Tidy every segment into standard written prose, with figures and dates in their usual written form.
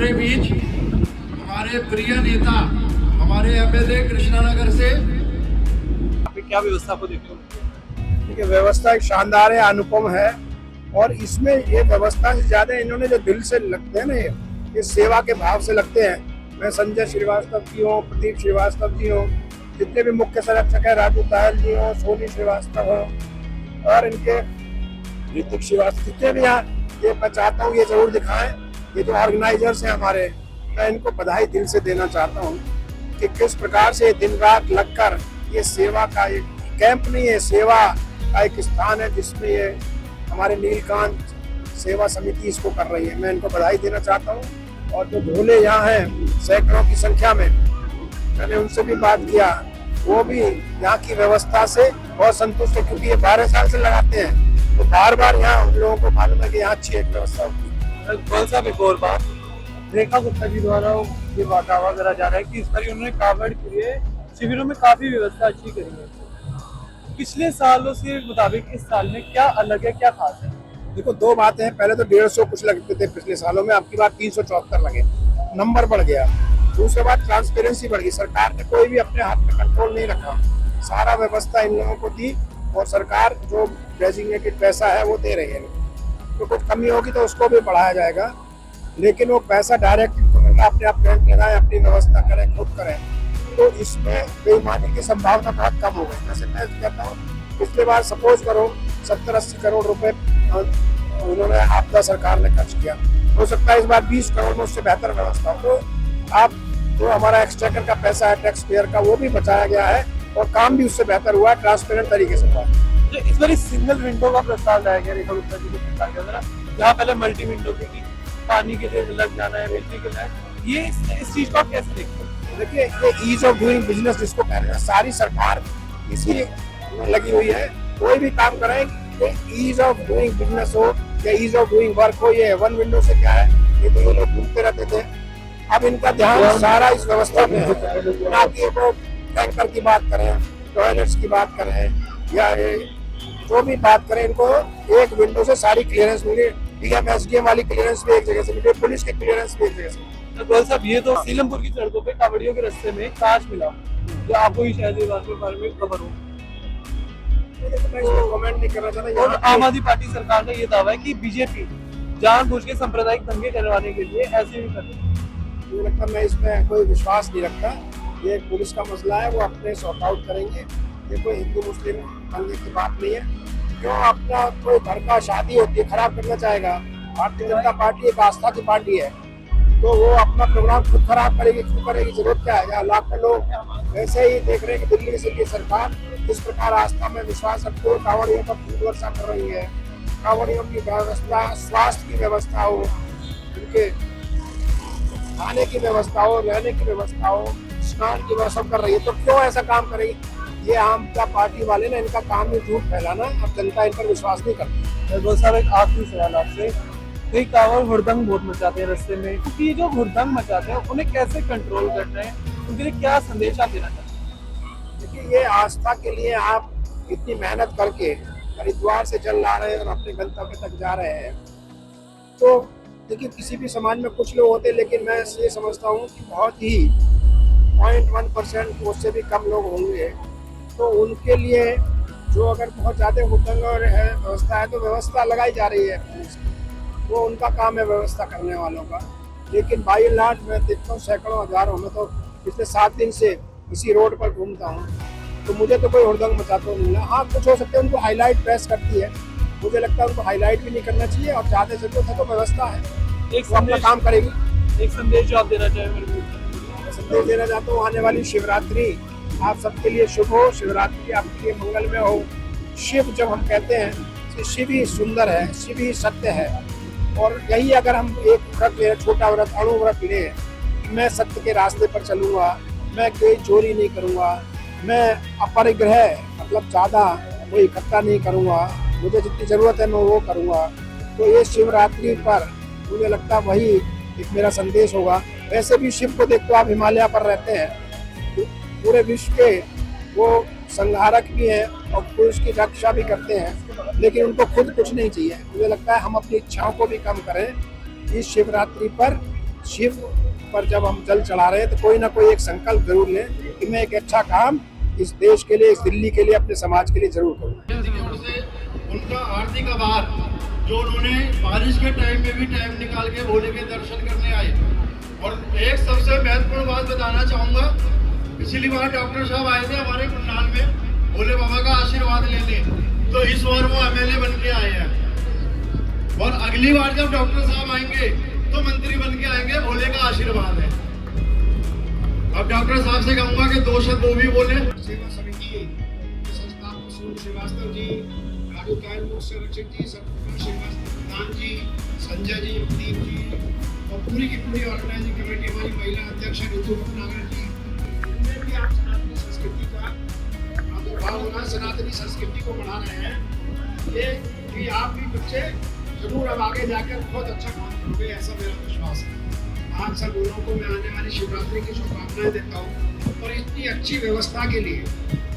हमारे बीच हमारे प्रिय नेता, हमारे एमएलए कृष्णानगर से। क्या व्यवस्था को देखते हो? देखिए, व्यवस्था एक शानदार है, अनुपम है। और इसमें ये व्यवस्था से ज्यादा इन्होंने जो दिल से लगते हैं ना, ये सेवा के भाव से लगते हैं। मैं संजय श्रीवास्तव जी हो, प्रदीप श्रीवास्तव जी हो, जितने भी मुख्य संरक्षक है, राजू तायल जी हो, सोनी श्रीवास्तव हो, और इनके ऋतिक श्रीवास्तव, जितने भी यहाँ, ये मैं चाहता हूँ ये जरूर दिखाएं। ये जो ऑर्गेनाइजर्स हैं हमारे, मैं इनको बधाई दिल से देना चाहता हूँ कि किस प्रकार से दिन रात लगकर ये सेवा का एक कैंप नहीं है, सेवा का एक स्थान है जिसमें ये हमारे नीलकांत सेवा समिति इसको कर रही है। मैं इनको बधाई देना चाहता हूँ। और जो भोले यहाँ हैं सैकड़ों की संख्या में, मैंने उनसे भी बात किया, वो भी यहाँ की व्यवस्था से बहुत संतुष्ट है, क्योंकि ये 12 साल से लगाते हैं। तो बार बार यहाँ उन लोगों को मालूम है कि यहाँ अच्छी एक व्यवस्था होगी। कौन सा एक और बात, रेखा गुप्ता जी द्वारा ये दावा करा जा रहा है कि इस बार उन्होंने कावड़ के लिए शिविरों में काफी व्यवस्था अच्छी करी है। पिछले सालों से मुताबिक इस साल में क्या अलग है, क्या खास है? देखो, दो बातें हैं। पहले तो 150 कुछ लगते थे पिछले सालों में, अब की बार 374 लगे, नंबर बढ़ गया। दूसरी बात, ट्रांसपेरेंसी बढ़ गई। सरकार ने कोई भी अपने हाथ में कंट्रोल नहीं रखा, सारा व्यवस्था इन लोगों को दी, और सरकार जो डेजिग्नेटेड पैसा है वो दे रही है। तो कुछ कमी होगी तो उसको भी बढ़ाया जाएगा, लेकिन वो पैसा डायरेक्ट अपने आप बैंक लगाए, अपनी व्यवस्था करें, खुद करें, तो इसमें बेईमानी की संभावना बहुत कम हो गई। जैसे मैं कहता हूँ, पिछले बार सपोज करो 70-80 करोड़ रुपए उन्होंने आपदा सरकार ने खर्च किया, हो सकता है इस बार 20 करोड़ में उससे बेहतर व्यवस्था हो। तो आप जो हमारा एक्सचेकर का पैसा है, टैक्स पेयर का, वो भी बचाया गया है और काम भी उससे बेहतर हुआ है, ट्रांसपेरेंट तरीके से हुआ है। इस बार सिंगल विंडो का प्रस्ताव लाया गया रेखा गुप्ता जी को प्रस्ताव किया था, जहाँ पहले मल्टी विंडो की थी, पानी के लिए लग जाना है, बिजली के लिए, ये इस चीज को आप कैसे देखते हो? देखिए, ये ईज ऑफ डूइंग बिजनेस जिसको कह रहे हैं, सारी सरकार इसी में लगी हुई है। कोई भी काम करें, ईज ऑफ डूइंग बिजनेस हो या ईज ऑफ डूइंग वर्क हो। ये वन विंडो से क्या है, ये तो ये लोग घूमते रहते थे। अब इनका ध्यान सारा इस व्यवस्था में है, ना कि वो टैंकर की बात करें, टॉयलेट्स की बात करें, या जो भी बात करें, इनको एक विंडो से सारी क्लियरेंस मिली। डीएम वाली क्लियरेंस भी एक जगह से मिली, पुलिस की क्लियरेंस भी एक जगह से। गोयल साहब, ये तो सीलमपुर की सड़कों पे कावड़ियों के रास्ते में कांच मिला, जो आपको ही शायद इस बात के बारे में खबर हो। मैं इसमें कमेंट नहीं करना चाहता। और आम आदमी पार्टी सरकार का ये दावा है कि बीजेपी जानबूझ के सांप्रदायिक दंगे करवाने के लिए ऐसे भी कर रही है। मुझे लगता है मैं इसमें कोई विश्वास नहीं रखता। ये पुलिस का मसला है, वो अपने सॉर्ट आउट करेंगे। ये कोई हिंदू मुस्लिम दंगे की बात नहीं है। क्यों अपना कोई घर का शादी होती है खराब करना चाहेगा? भारतीय जनता पार्टी एक आस्था की पार्टी है, तो वो अपना प्रोग्राम खुद खराब करेगी, क्यों करेगी? जरूरत क्या है? यहाँ लाखों लोग वैसे ही देख रहे हैं कि दिल्ली से की सरकार इस प्रकार आस्था में विश्वास रखते हुए कांवड़ियों पर खूब वर्षा कर रही है। कांवड़ियों की व्यवस्था, स्वास्थ्य की व्यवस्था हो, उनके खाने की व्यवस्था हो, रहने की व्यवस्था हो, स्नान की व्यवस्था कर रही है, तो क्यों ऐसा काम करेगी? ये आम जनता पार्टी वाले ना, इनका काम ही झूठ फैलाना। अब जनता इन पर विश्वास नहीं करती। गोयल साहब, एक आखिरी सवाल आपसे, कई कांवड़ हुड़दंग बहुत मचाते हैं रास्ते में, क्योंकि ये जो हुड़दंग मचाते हैं उन्हें कैसे कंट्रोल करना है, उनके लिए क्या संदेश आप देना चाहते हैं? देखिए, ये आस्था के लिए आप इतनी मेहनत करके हरिद्वार से जल ला रहे हैं और अपने गंतव्य तक जा रहे हैं, तो देखिए, किसी भी समाज में कुछ लोग होते हैं, लेकिन मैं ये समझता हूँ कि बहुत ही 0.1% उससे भी कम लोग होंगे। तो उनके लिए जो अगर बहुत ज़्यादा हुड़दंग और व्यवस्था है, तो व्यवस्था लगाई जा रही है पुलिस की, वो उनका काम है व्यवस्था करने वालों का। लेकिन बाई लाट मैं देखता हूँ सैकड़ों हजारों, में तो पिछले 7 दिन से इसी रोड पर घूमता हूँ, तो मुझे तो कोई हुड़दंग मचाता नहीं है। हाँ, कुछ हो सकते हैं उनको हाईलाइट प्रेस करती है, मुझे लगता है उनको हाईलाइट भी नहीं करना चाहिए। और ज़्यादा जरूरत है तो व्यवस्था है, एक अपना काम करेगी। एक संदेश जो आप देना चाहें मेरे को? मैं संदेश देना चाहता हूँ, आने वाली शिवरात्रि आप सबके लिए शुभ हो, शिवरात्रि आपके लिए मंगलमय हो। शिव जब हम कहते हैं कि शिव ही सुंदर है, शिव ही सत्य है, और यही अगर हम एक व्रत ले, छोटा व्रत, अणु व्रत ले, मैं सत्य के रास्ते पर चलूँगा, मैं कोई चोरी नहीं करूँगा, मैं अपरिग्रह मतलब ज़्यादा कोई इकट्ठा नहीं करूँगा, मुझे जितनी ज़रूरत है मैं वो करूँगा, तो ये शिवरात्रि पर मुझे लगता है वही एक मेरा संदेश होगा। वैसे भी शिव को देखो, आप हिमालय पर रहते हैं, पूरे विश्व के वो संहारक भी हैं और पुरुष की रक्षा भी करते हैं, लेकिन उनको खुद कुछ नहीं चाहिए। मुझे लगता है हम अपनी इच्छाओं को भी कम करें इस शिवरात्रि पर, शिव पर जब हम जल चढ़ा रहे हैं तो कोई ना कोई एक संकल्प जरूर लें कि मैं एक अच्छा काम इस देश के लिए, इस दिल्ली के लिए, अपने समाज के लिए जरूर करूँ। की ओर से उनका आर्थिक आभार जो उन्होंने बारिश के टाइम में भी टाइम निकाल के भोले के दर्शन करने आए। और एक सबसे महत्वपूर्ण बात बताना चाहूंगा, पिछली बार डॉक्टर साहब आए थे हमारे कुंडाल में भोले बाबा का आशीर्वाद लेने, तो इस बार वो एमएलए बन के आए हैं। और अगली बार जब डॉक्टर साहब आएंगे तो मंत्री बन के आएंगे, भोले का आशीर्वाद है। अब डॉक्टर साहब से कहूंगा कि 2 शब्द वो भी बोले। सेवा समिति संस्थापक सूर्य श्रीवास्तव जी, राजू कायल मुख्य संरक्षक जी, सतपाल श्रीवास्तव प्रधान जी, संजय जी, प्रदीप जी और पूरी की पूरी ऑर्गेनाइजिंग कमेटी, हमारी महिला अध्यक्ष ऋतु भटनागर जी, इनमें भी आप सनातनी संस्कृति का आविर्भाव होना, सनातनी संस्कृति को बढ़ा रहे हैं। ये भी आप भी बच्चे जरूर अब आगे जाकर बहुत अच्छा काम करोगे, ऐसा मेरा विश्वास है। आप सब लोगों को मैं आने वाली शिवरात्रि की शुभकामनाएं देता हूँ और इतनी अच्छी व्यवस्था के लिए,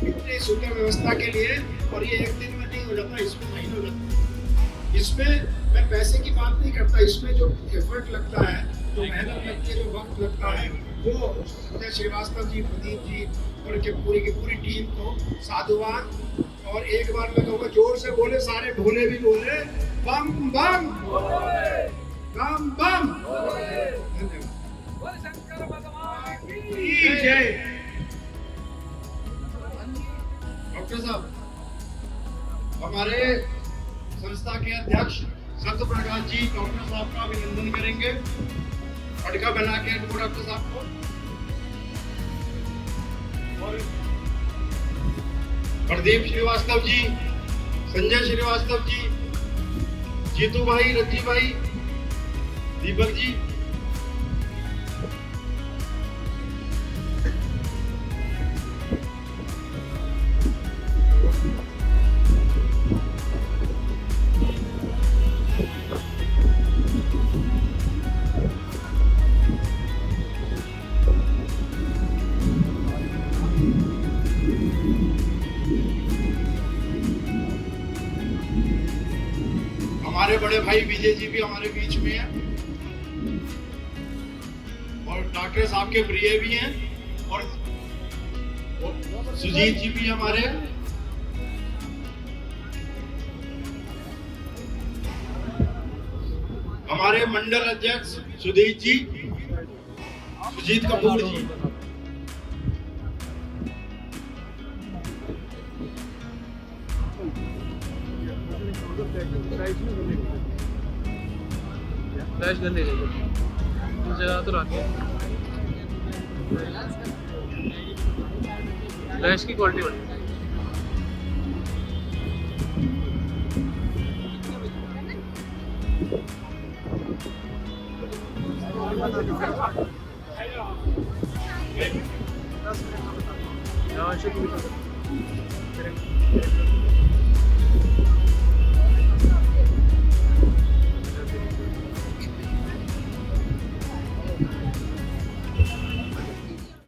इतनी सुंदर व्यवस्था के लिए। और ये एक दिन में नहीं हो जाता, इसमें महीनों लगता है। इसमें मैं पैसे की बात नहीं करता, इसमें जो एफर्ट लगता है, जो मेहनत लगती है, जो वक्त लगता है, वो संजय श्रीवास्तव जी, प्रदीप जी और की पूरी टीम को साधुवाद। और एक बार मैं कहूँगा जोर से बोले, सारे भोले भी बोले, बम बम बम बम। जय डॉक्टर साहब, हमारे संस्था के अध्यक्ष सत्य प्रकाश जी डॉक्टर साहब का अभिनंदन करेंगे, पटका बना के डॉक्टर साहब को। और प्रदीप श्रीवास्तव जी, संजय श्रीवास्तव जी, जीतू भाई, रज्जी भाई, दीपक जी, हमारे बड़े भाई विजय जी भी हमारे बीच में हैं और डॉक्टर साहब के प्रिय भी हैं और सुजीत जी भी हमारे। हमारे मंडल अध्यक्ष सुजीत जी, सुजीत कपूर जी, फ्लैश गन ले लीजिए, इस जगह तो रखी है। फ्लैश की क्वालिटी बढ़िया है। यहाँ से